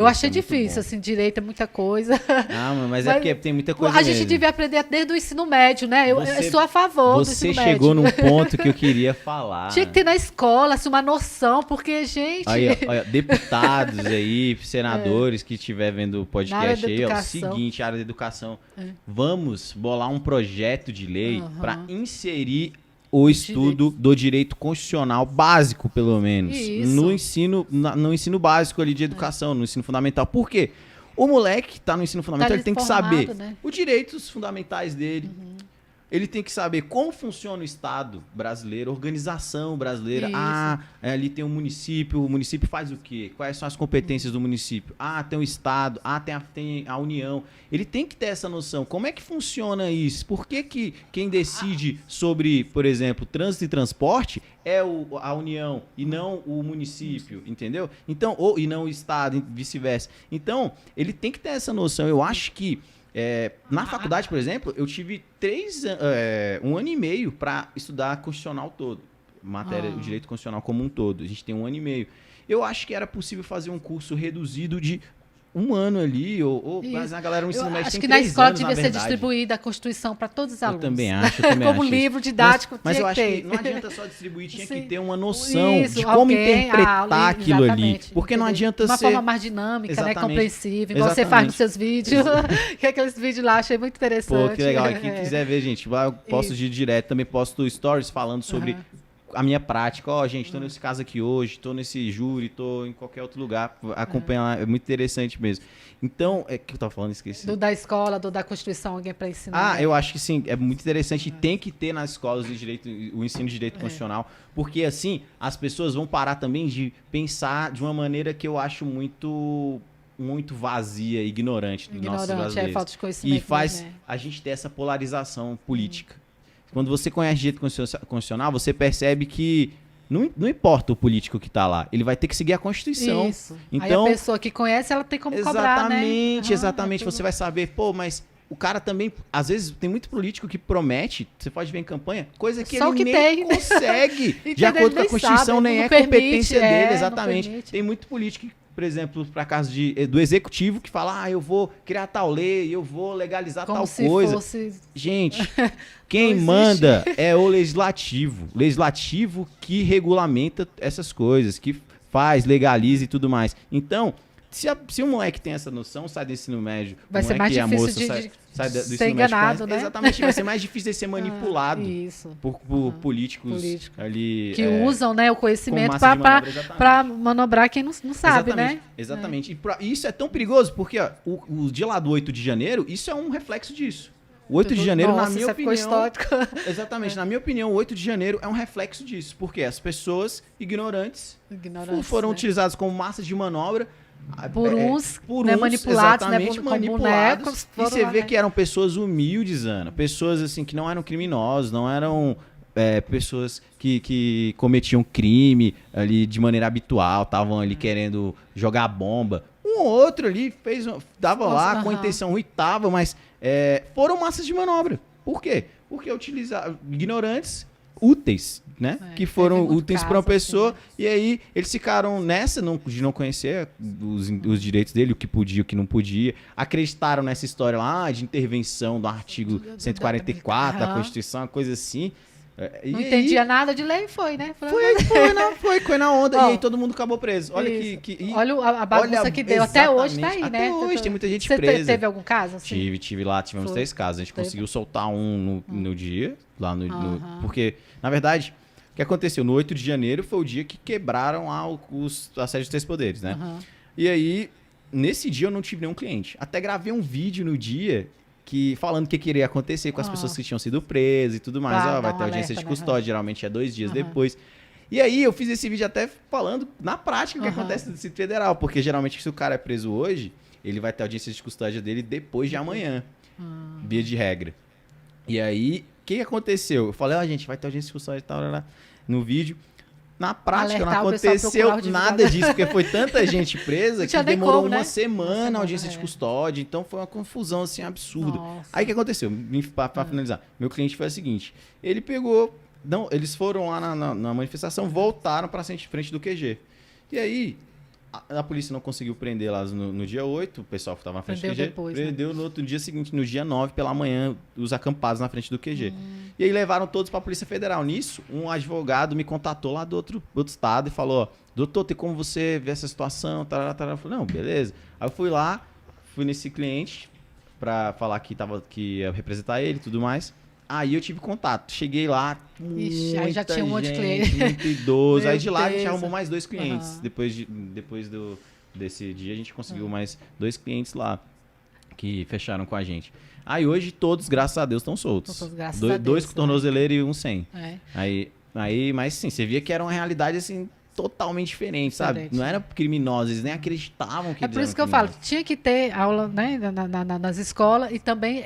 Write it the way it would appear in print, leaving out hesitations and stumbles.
Eu achei Isso é muito difícil, bom. assim, direito é muita coisa. Ah, mas é porque tem muita coisa A gente mesmo. devia aprender desde o ensino médio, né? Eu sou a favor do Você ensino chegou médio. num ponto que eu queria Tinha que falar. ter na escola, assim, uma noção, porque, gente, Aí, ó, olha, deputados aí, senadores que estiver vendo o na área da podcast aí, ó, educação. seguinte, área da educação, vamos bolar um projeto de lei para inserir o estudo do direito constitucional básico, pelo menos, Isso. no ensino, no ensino básico ali de educação, no ensino fundamental. Por quê? O moleque que tá no ensino fundamental, ali ele tem que formado, saber né? os direitos fundamentais dele. Ele tem que saber como funciona o Estado brasileiro, a organização brasileira. Isso. Ali tem o município faz o quê? Quais são as competências do município? Tem o Estado, tem a União. Ele tem que ter essa noção. Como é que funciona isso? Por que quem decide sobre, por exemplo, trânsito e transporte é a União e não o município, entendeu? Então, e não o Estado, e vice-versa. Então, ele tem que ter essa noção. Eu acho que na faculdade, por exemplo, eu tive 1 ano e meio para estudar constitucional todo. Matéria do direito constitucional como um todo. A gente tem 1 ano e meio. Eu acho que era possível fazer um curso reduzido de 1 ano ali, mas a galera no ensino médio acho tem que na 3 escola anos, devia ser verdade. distribuída a Constituição para todos os alunos. Eu também acho Como isso. livro didático Mas eu tinha acho que que ter. não adianta só distribuir, tinha que Sim. ter uma noção Isso, de como alguém, interpretar aquilo ali. exatamente, Porque não entendeu? adianta uma ser... forma mais dinâmica, né, Exatamente. compreensível, igual você faz nos seus vídeos. Que aqueles vídeos lá, achei muito interessante. Pô, que legal. Quem quiser ver, gente, eu posto de direto, também posto stories falando sobre a minha prática. Gente, tô nesse caso aqui hoje, tô nesse júri, tô em qualquer outro lugar, acompanhar, é muito interessante mesmo. Então, que eu tava falando, esqueci. Da escola, da Constituição, alguém para ensinar. Eu acho que sim, é muito interessante e tem que ter nas escolas de direito, o ensino de direito constitucional, porque assim, as pessoas vão parar também de pensar de uma maneira que eu acho muito vazia, ignorante dos nossos brasileiros. Falta de conhecimento. E faz a gente ter essa polarização política. Quando você conhece direito constitucional, você percebe que não importa o político que está lá, ele vai ter que seguir a Constituição. Isso. Então, aí a pessoa que conhece, ela tem como cobrar, né? Exatamente. Você vai saber, mas o cara também, às vezes, tem muito político que promete, você pode ver em campanha, coisa que só ele nem consegue, de acordo com a Constituição, sabe, nem é permite, competência dele, exatamente. Permite. Tem muito político que, por exemplo, para caso do executivo, que fala, eu vou criar tal lei, eu vou legalizar como tal se coisa. Fosse... Gente, quem manda é o legislativo. O legislativo que regulamenta essas coisas, que faz, legaliza e tudo mais. Então, se o moleque tem essa noção, sai do ensino médio, vai ser mais difícil sai do ser ensino enganado, médio, né? Exatamente, vai ser mais difícil de ser manipulado por políticos ali que usam, né, o conhecimento para manobrar quem não sabe, exatamente, né? Exatamente. E isso é tão perigoso porque o dia lá do 8 de janeiro, isso é um reflexo disso. O 8 de janeiro, na minha opinião... Exatamente, na minha opinião, o 8 de janeiro é um reflexo disso. Porque as pessoas ignorantes foram utilizadas como massa de manobra por uns manipulados, exatamente, manipulados. E você vê que eram pessoas humildes, Ana. Pessoas assim que não eram criminosos, não eram pessoas que cometiam crime ali de maneira habitual, estavam ali querendo jogar bomba. Um ou outro ali dava lá com a intenção ruim, mas foram massas de manobra. Por quê? Porque utilizaram ignorantes úteis, né? Que foram úteis para uma pessoa, e aí eles ficaram nessa de não conhecer os direitos dele, o que podia, o que não podia, acreditaram nessa história lá de intervenção do artigo 144 da Constituição, uma coisa assim. Não entendia nada de lei, foi, né? Foi na onda, e aí todo mundo acabou preso. Olha olha a bagunça que deu. Até hoje tá aí, né? Até hoje tem muita gente presa. Você teve algum caso? Assim? Tivemos 3 casos. A gente conseguiu soltar um no dia, lá porque, na verdade, o que aconteceu? No 8 de janeiro foi o dia que quebraram a sede dos 3 poderes, né? E aí, nesse dia eu não tive nenhum cliente. Até gravei um vídeo no dia falando o que iria acontecer com as pessoas que tinham sido presas e tudo mais. Vai ter audiência de custódia, geralmente é 2 dias depois. E aí eu fiz esse vídeo até falando na prática o que acontece no Distrito Federal, porque geralmente se o cara é preso hoje, ele vai ter audiência de custódia dele depois de amanhã, via de regra. E aí, o que aconteceu? Eu falei, gente, vai ter audiência de custódia e tal, no vídeo. Na prática não aconteceu nada disso, porque foi tanta gente presa que demorou uma semana a audiência de custódia, então foi uma confusão assim absurda. Aí o que aconteceu? Para finalizar, meu cliente foi o seguinte, ele pegou, eles foram lá na manifestação, voltaram para frente do QG. E aí, A polícia não conseguiu prender lá no dia 8, o pessoal que estava na frente do QG. Prendeu no outro dia seguinte, no dia 9, pela manhã, os acampados na frente do QG. E aí levaram todos para a Polícia Federal. Nisso, um advogado me contatou lá do outro estado e falou, ó, doutor, tem como você ver essa situação? Eu falei, não, beleza. Aí eu fui lá, fui nesse cliente para falar que ia representar ele e tudo mais. Aí eu tive contato. Cheguei lá, aí já tinha um monte de cliente. Muito idoso. Aí de lá a gente arrumou mais 2 clientes. Depois desse dia a gente conseguiu mais 2 clientes lá que fecharam com a gente. Aí hoje todos, graças a Deus, estão soltos. Dois com tornozeleiro e um sem. Aí, mas sim, você via que era uma realidade assim totalmente diferente, sabe? Não eram criminosos, eles nem acreditavam que eles eram criminosos. É por isso que eu falo, tinha que ter aula, né, nas escolas e também